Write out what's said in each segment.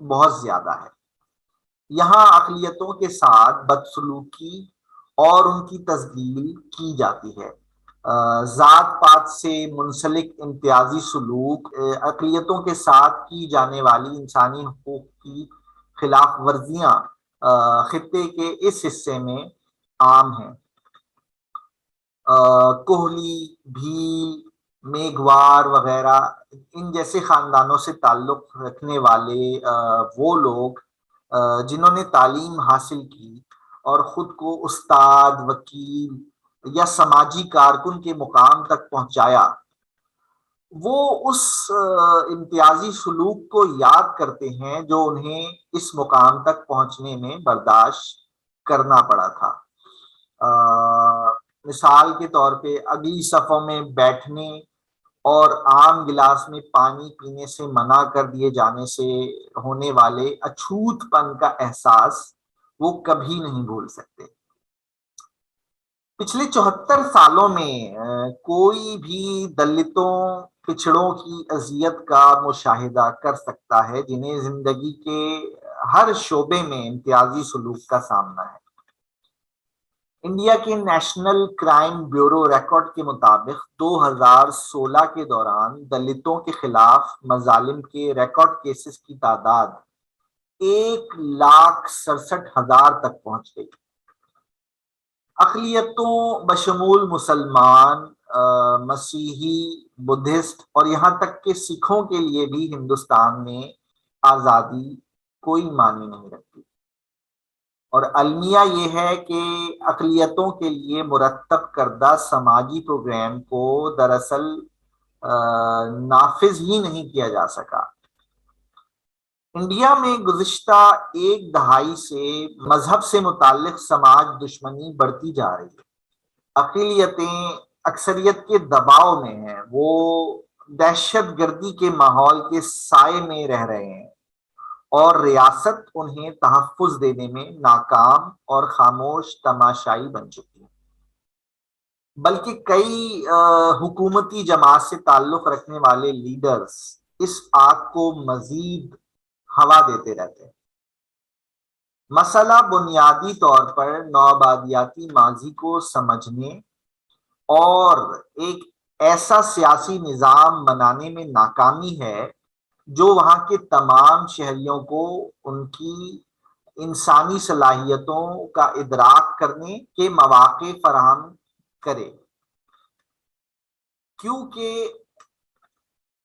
بہت زیادہ ہے۔ یہاں اقلیتوں کے ساتھ بدسلوکی اور ان کی تذلیل کی جاتی ہے۔ ذات پات سے منسلک امتیازی سلوک، اقلیتوں کے ساتھ کی جانے والی انسانی حقوق کی خلاف ورزیاں خطے کے اس حصے میں عام ہیں۔ کوہلی، بھیل، میگھوار وغیرہ ان جیسے خاندانوں سے تعلق رکھنے والے وہ لوگ جنہوں نے تعلیم حاصل کی اور خود کو استاد، وکیل یا سماجی کارکن کے مقام تک پہنچایا، وہ اس امتیازی سلوک کو یاد کرتے ہیں جو انہیں اس مقام تک پہنچنے میں برداشت کرنا پڑا تھا۔ مثال کے طور پہ اگلی صفوں میں بیٹھنے اور عام گلاس میں پانی پینے سے منع کر دیے جانے سے ہونے والے اچھوت پن کا احساس وہ کبھی نہیں بھول سکتے۔ پچھلے 74 سالوں میں کوئی بھی دلتوں، پچھڑوں کی اذیت کا مشاہدہ کر سکتا ہے جنہیں زندگی کے ہر شعبے میں امتیازی سلوک کا سامنا ہے۔ انڈیا کے نیشنل کرائم بیورو ریکارڈ کے مطابق 2016 کے دوران دلتوں کے خلاف مظالم کے ریکارڈ کیسز کی تعداد 1,67,000 تک پہنچ گئی۔ اقلیتوں بشمول مسلمان، مسیحی، بدھسٹ اور یہاں تک کہ سکھوں کے لیے بھی ہندوستان میں آزادی کوئی معنی نہیں رکھتی، اور المیہ یہ ہے کہ اقلیتوں کے لیے مرتب کردہ سماجی پروگرام کو دراصل نافذ ہی نہیں کیا جا سکا۔ انڈیا میں گزشتہ ایک دہائی سے مذہب سے متعلق سماج دشمنی بڑھتی جا رہی ہے۔ اقلیتیں اکثریت کے دباؤ میں ہیں، وہ دہشت گردی کے ماحول کے سائے میں رہ رہے ہیں اور ریاست انہیں تحفظ دینے میں ناکام اور خاموش تماشائی بن چکی ہے۔ بلکہ کئی حکومتی جماعت سے تعلق رکھنے والے لیڈرز اس آگ کو مزید ہوا دیتے رہتے ہیں۔ مسئلہ بنیادی طور پر نوآبادیاتی ماضی کو سمجھنے اور ایک ایسا سیاسی نظام بنانے میں ناکامی ہے جو وہاں کے تمام شہریوں کو ان کی انسانی صلاحیتوں کا ادراک کرنے کے مواقع فراہم کرے، کیونکہ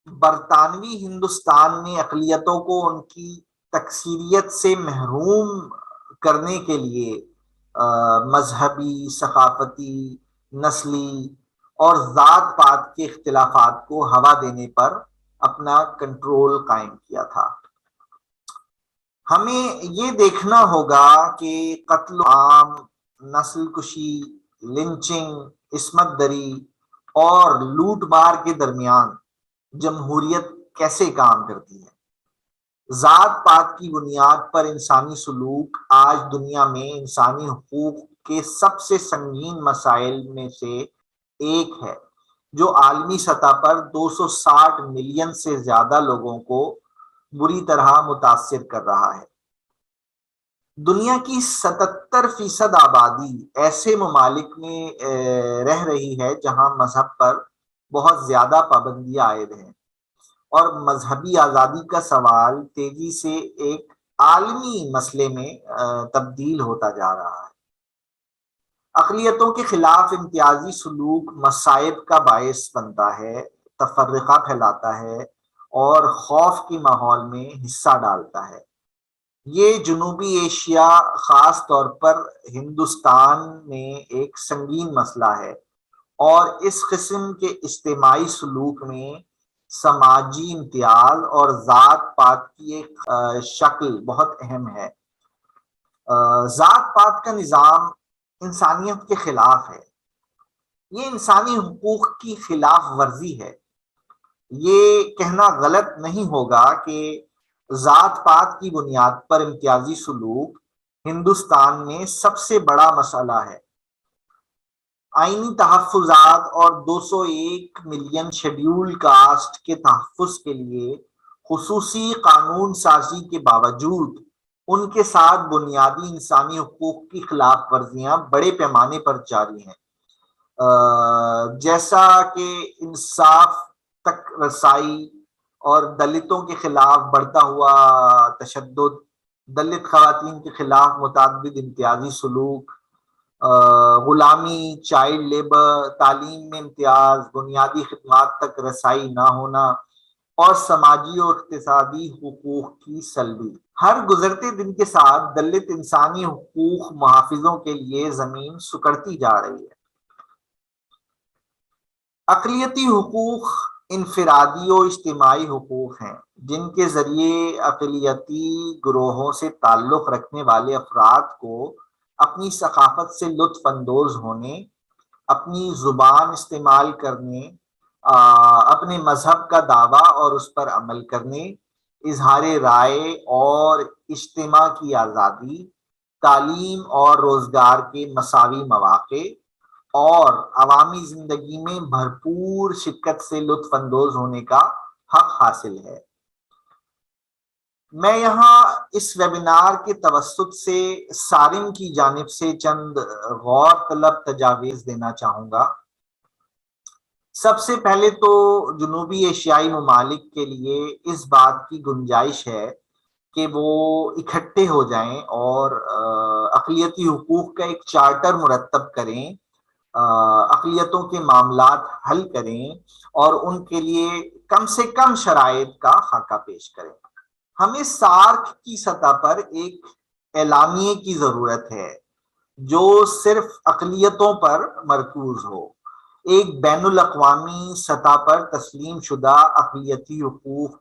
برطانوی ہندوستان نے اقلیتوں کو ان کی تکثیریت سے محروم کرنے کے لیے مذہبی، ثقافتی، نسلی اور ذات پات کے اختلافات کو ہوا دینے پر اپنا کنٹرول قائم کیا تھا۔ ہمیں یہ دیکھنا ہوگا کہ قتل عام، نسل کشی، لنچنگ، عصمت دری اور لوٹ مار کے درمیان جمہوریت کیسے کام کرتی ہے۔ ذات پات کی بنیاد پر انسانی سلوک آج دنیا میں انسانی حقوق کے سب سے سنگین مسائل میں سے ایک ہے، جو عالمی سطح پر 260 ملین سے زیادہ لوگوں کو بری طرح متاثر کر رہا ہے۔ دنیا کی 77% آبادی ایسے ممالک میں رہ رہی ہے جہاں مذہب پر بہت زیادہ پابندیاں عائد ہیں، اور مذہبی آزادی کا سوال تیزی سے ایک عالمی مسئلے میں تبدیل ہوتا جا رہا ہے۔ اقلیتوں کے خلاف امتیازی سلوک مصائب کا باعث بنتا ہے، تفرقہ پھیلاتا ہے اور خوف کے ماحول میں حصہ ڈالتا ہے۔ یہ جنوبی ایشیا، خاص طور پر ہندوستان میں ایک سنگین مسئلہ ہے، اور اس قسم کے اجتماعی سلوک میں سماجی امتیاز اور ذات پات کی ایک شکل بہت اہم ہے۔ ذات پات کا نظام انسانیت کے خلاف ہے، یہ انسانی حقوق کی خلاف ورزی ہے۔ یہ کہنا غلط نہیں ہوگا کہ ذات پات کی بنیاد پر امتیازی سلوک ہندوستان میں سب سے بڑا مسئلہ ہے۔ آئینی تحفظات اور 201 ملین شیڈیول کاسٹ کے تحفظ کے لیے خصوصی قانون سازی کے باوجود ان کے ساتھ بنیادی انسانی حقوق کی خلاف ورزیاں بڑے پیمانے پر جاری ہیں، جیسا کہ انصاف تک رسائی اور دلتوں کے خلاف بڑھتا ہوا تشدد، دلت خواتین کے خلاف متعدد امتیازی سلوک، غلامی، چائلڈ لیبر، تعلیم میں امتیاز، بنیادی خدمات تک رسائی نہ ہونا اور سماجی اور اقتصادی حقوق کی سلبی۔ ہر گزرتے دن کے ساتھ دلت انسانی حقوق محافظوں کے لیے زمین سکڑتی جا رہی ہے۔ اقلیتی حقوق انفرادی و اجتماعی حقوق ہیں جن کے ذریعے اقلیتی گروہوں سے تعلق رکھنے والے افراد کو اپنی ثقافت سے لطف اندوز ہونے، اپنی زبان استعمال کرنے، اپنے مذہب کا دعویٰ اور اس پر عمل کرنے، اظہار رائے اور اجتماع کی آزادی، تعلیم اور روزگار کے مساوی مواقع اور عوامی زندگی میں بھرپور شرکت سے لطف اندوز ہونے کا حق حاصل ہے۔ میں یہاں اس ویبینار کے توسط سے سارن کی جانب سے چند غور طلب تجاویز دینا چاہوں گا۔ سب سے پہلے تو جنوبی ایشیائی ممالک کے لیے اس بات کی گنجائش ہے کہ وہ اکٹھے ہو جائیں اور اقلیتی حقوق کا ایک چارٹر مرتب کریں، اقلیتوں کے معاملات حل کریں اور ان کے لیے کم سے کم شرائط کا خاکہ پیش کریں۔ ہمیں سارک کی سطح پر ایک اعلامیے کی ضرورت ہے جو صرف اقلیتوں پر مرکوز ہو۔ ایک بین الاقوامی سطح پر تسلیم شدہ اقلیتی حقوق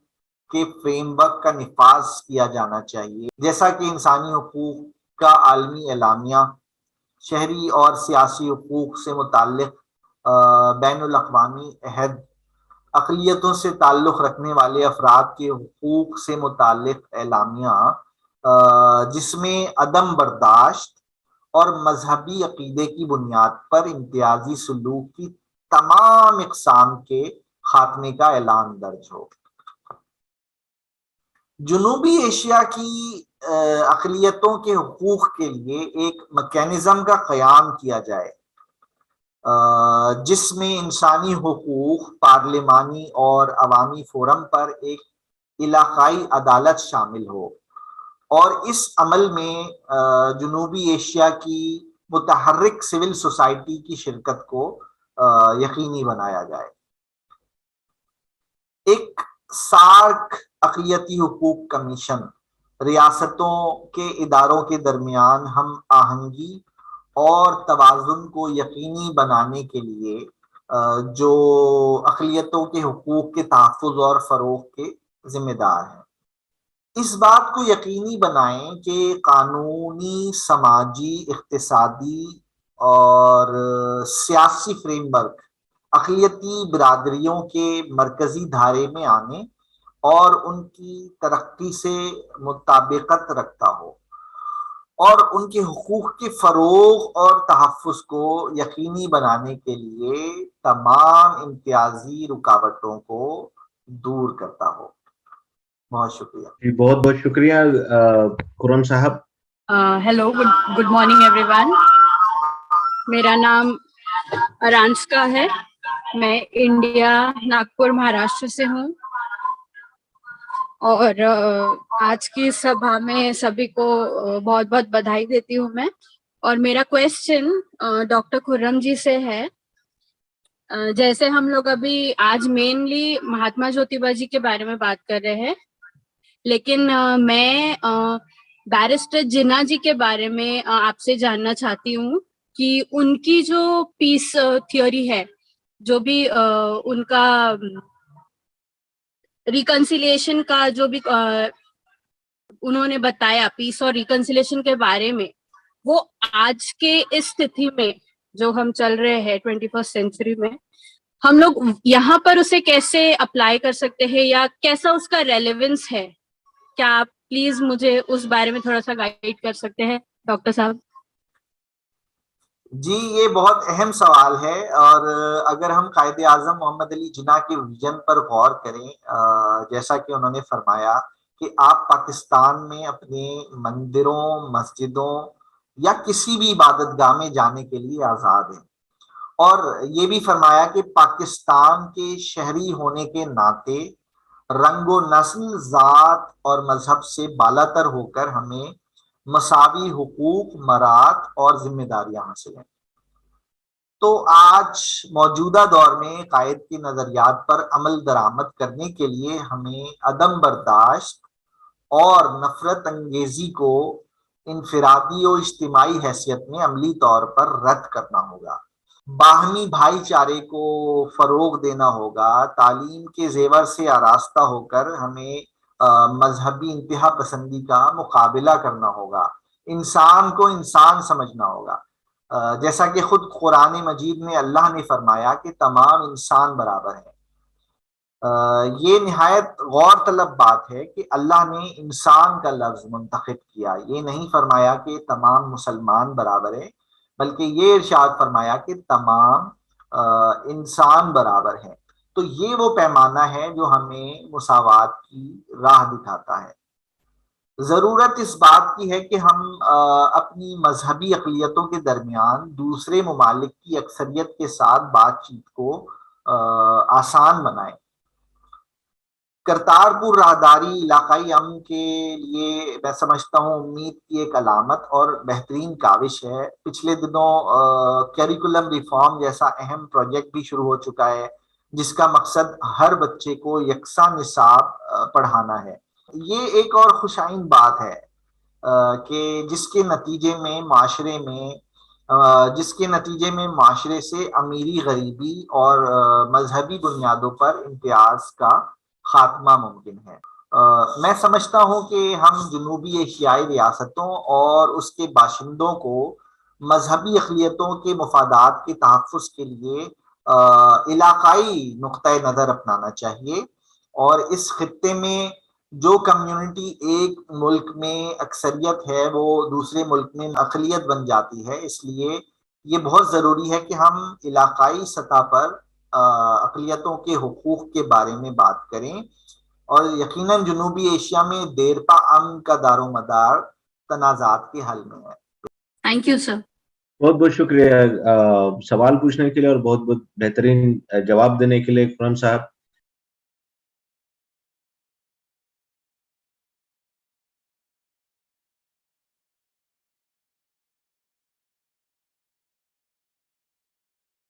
کے فریم ورک کا نفاذ کیا جانا چاہیے، جیسا کہ انسانی حقوق کا عالمی اعلامیہ، شہری اور سیاسی حقوق سے متعلق بین الاقوامی عہد، اقلیتوں سے تعلق رکھنے والے افراد کے حقوق سے متعلق اعلامیہ جس میں عدم برداشت اور مذہبی عقیدے کی بنیاد پر امتیازی سلوک کی تمام اقسام کے خاتمے کا اعلان درج ہو۔ جنوبی ایشیا کی اقلیتوں کے حقوق کے لیے ایک میکینزم کا قیام کیا جائے جس میں انسانی حقوق پارلیمانی اور عوامی فورم پر ایک علاقائی عدالت شامل ہو، اور اس عمل میں جنوبی ایشیا کی متحرک سول سوسائٹی کی شرکت کو یقینی بنایا جائے۔ ایک سارک اقلیتی حقوق کمیشن ریاستوں کے اداروں کے درمیان ہم آہنگی اور توازن کو یقینی بنانے کے لیے جو اقلیتوں کے حقوق کے تحفظ اور فروغ کے ذمہ دار ہیں، اس بات کو یقینی بنائیں کہ قانونی، سماجی، اقتصادی اور سیاسی فریم ورک اقلیتی برادریوں کے مرکزی دھارے میں آنے اور ان کی ترقی سے مطابقت رکھتا ہو، اور ان کے حقوق کے فروغ اور تحفظ کو یقینی بنانے کے لیے تمام امتیازی رکاوٹوں کو دور کرتا ہو۔ بہت شکریہ جی، بہت بہت شکریہ خرم صاحب۔ Hello, good morning every one. میرا نام ارانسکا ہے، میں انڈیا ناگپور مہاراشٹر سے ہوں، اور آج کی سبھا میں سبھی کو بہت بہت بدھائی دیتی ہوں میں۔ اور میرا کویسچن ڈاکٹر خرم جی سے ہے۔ جیسے ہم لوگ ابھی آج مینلی مہاتما جیوتبا جی کے بارے میں بات کر رہے ہیں، لیکن میں بیرسٹر جناح جی کے بارے میں آپ سے جاننا چاہتی ہوں کہ ان کی جو پیس تھیوری ہے، جو بھی ان کا ریکنسیلیشن کا جو بھی انہوں نے بتایا پیس اور ریکنسیلیشن کے بارے میں، وہ آج کے اس استھتی میں جو ہم چل رہے ہیں 21 سینچری میں، ہم لوگ یہاں پر اسے کیسے اپلائی کر سکتے ہیں یا کیسا اس کا ریلیونس ہے؟ کیا آپ پلیز مجھے اس بارے میں تھوڑا سا گائیڈ کر سکتے ہیں ڈاکٹر صاحب؟ جی یہ بہت اہم سوال ہے، اور اگر ہم قائد اعظم محمد علی جناح کے ویژن پر غور کریں، جیسا کہ انہوں نے فرمایا کہ آپ پاکستان میں اپنے مندروں، مسجدوں یا کسی بھی عبادت گاہ میں جانے کے لیے آزاد ہیں، اور یہ بھی فرمایا کہ پاکستان کے شہری ہونے کے ناطے رنگ و نسل، ذات اور مذہب سے بالاتر ہو کر ہمیں مساوی حقوق، مراد اور ذمہ داریاں حاصل ہیں۔ تو آج موجودہ دور میں قائد کے نظریات پر عمل درآمد کرنے کے لیے ہمیں عدم برداشت اور نفرت انگیزی کو انفرادی و اجتماعی حیثیت میں عملی طور پر رد کرنا ہوگا، باہمی بھائی چارے کو فروغ دینا ہوگا، تعلیم کے زیور سے آراستہ ہو کر ہمیں مذہبی انتہا پسندی کا مقابلہ کرنا ہوگا، انسان کو انسان سمجھنا ہوگا، جیسا کہ خود قرآن مجید میں اللہ نے فرمایا کہ تمام انسان برابر ہیں۔ یہ نہایت غور طلب بات ہے کہ اللہ نے انسان کا لفظ منتخب کیا، یہ نہیں فرمایا کہ تمام مسلمان برابر ہیں، بلکہ یہ ارشاد فرمایا کہ تمام انسان برابر ہیں۔ تو یہ وہ پیمانہ ہے جو ہمیں مساوات کی راہ دکھاتا ہے۔ ضرورت اس بات کی ہے کہ ہم اپنی مذہبی اقلیتوں کے درمیان دوسرے ممالک کی اکثریت کے ساتھ بات چیت کو آسان بنائیں۔ کرتارپور راہداری علاقائی امن کے لیے میں سمجھتا ہوں امید کی ایک علامت اور بہترین کاوش ہے۔ پچھلے دنوں کیریکولم ریفارم جیسا اہم پروجیکٹ بھی شروع ہو چکا ہے، جس کا مقصد ہر بچے کو یکساں نصاب پڑھانا ہے۔ یہ ایک اور خوشائن بات ہے کہ جس کے نتیجے میں معاشرے سے امیری، غریبی اور مذہبی بنیادوں پر امتیاز کا خاتمہ ممکن ہے۔ میں سمجھتا ہوں کہ ہم جنوبی ایشیائی ریاستوں اور اس کے باشندوں کو مذہبی اقلیتوں کے مفادات کے تحفظ کے لیے علاقائی نقطۂ نظر اپنانا چاہیے، اور اس خطے میں جو کمیونٹی ایک ملک میں اکثریت ہے وہ دوسرے ملک میں اقلیت بن جاتی ہے، اس لیے یہ بہت ضروری ہے کہ ہم علاقائی سطح پر اقلیتوں کے حقوق کے بارے میں بات کریں، اور یقیناً جنوبی ایشیا میں دیرپا امن کا دار و مدار تنازعات کے حل میں ہے۔ Thank you sir. بہت بہت شکریہ سوال پوچھنے کے لیے اور بہت بہت بہترین جواب دینے کے لیے خرم صاحب۔